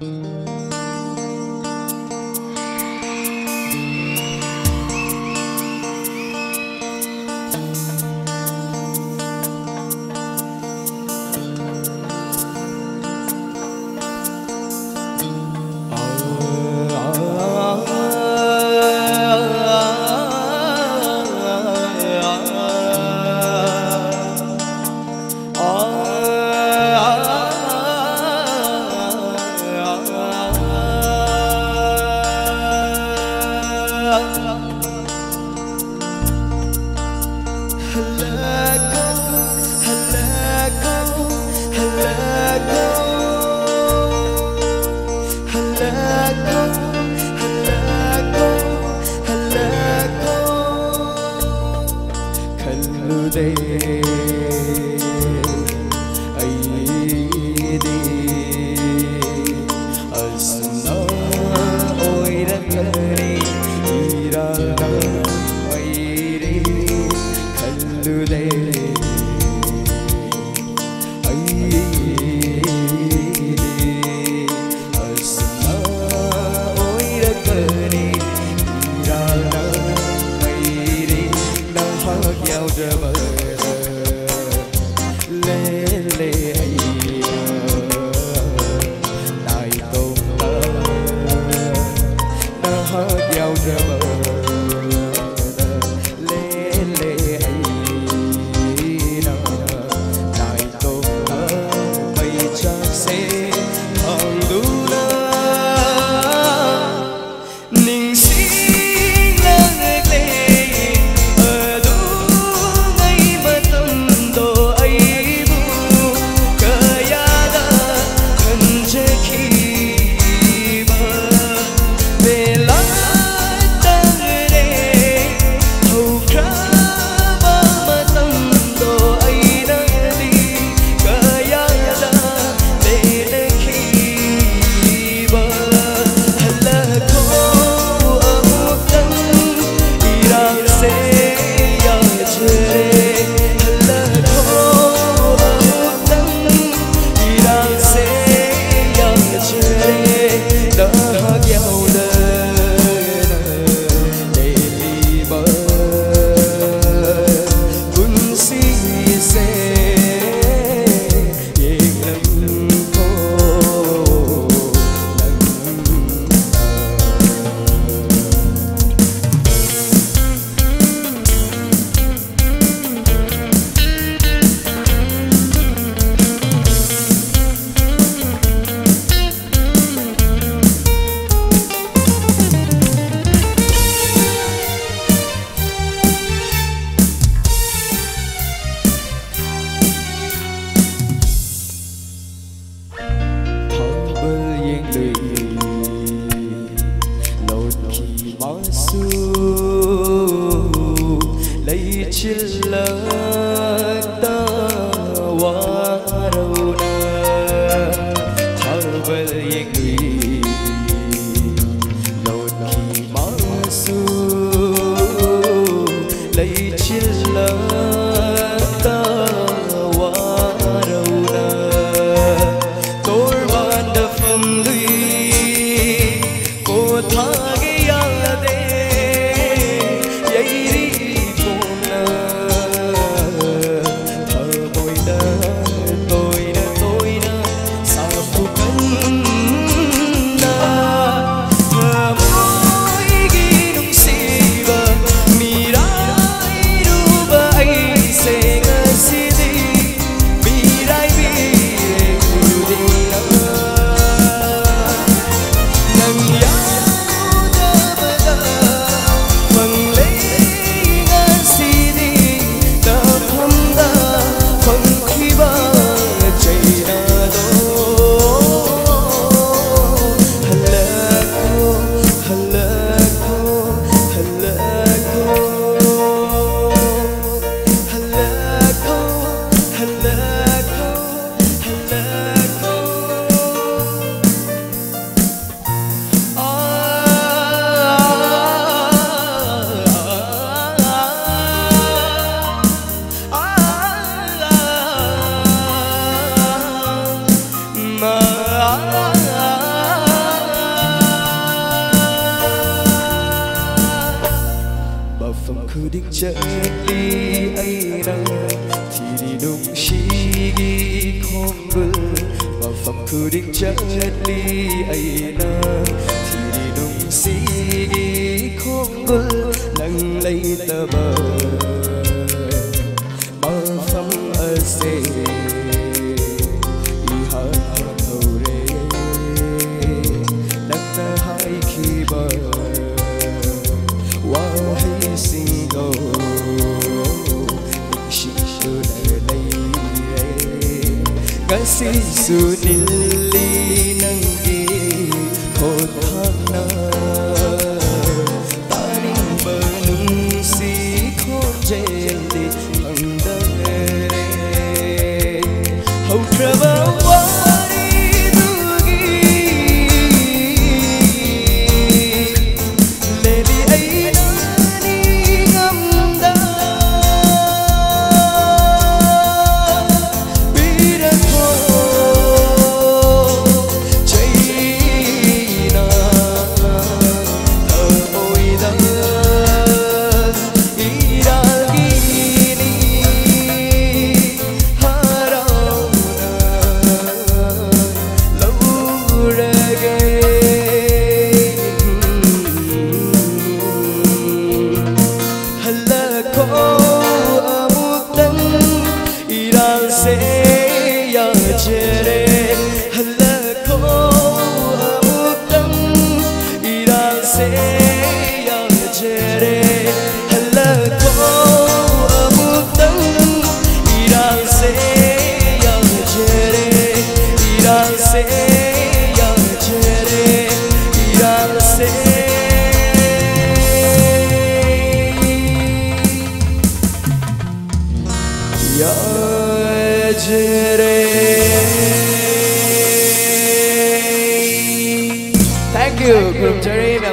à, định chết đi ấy nắng thì đi đúng shigi không gül mà phẩm cứ định chết đi ấy nắng thì đi đúng shigi không gül nắng lấy tờ bờ mà phẩm ở xe y hát thâu rê nắng ta hai khi bờ wow hay sinh đô định sinh đô nở đây ngã sĩ su nili nang gi thô thang na ta ning bờ nung si khôn trên đi thằng đời hậu trơ ya jere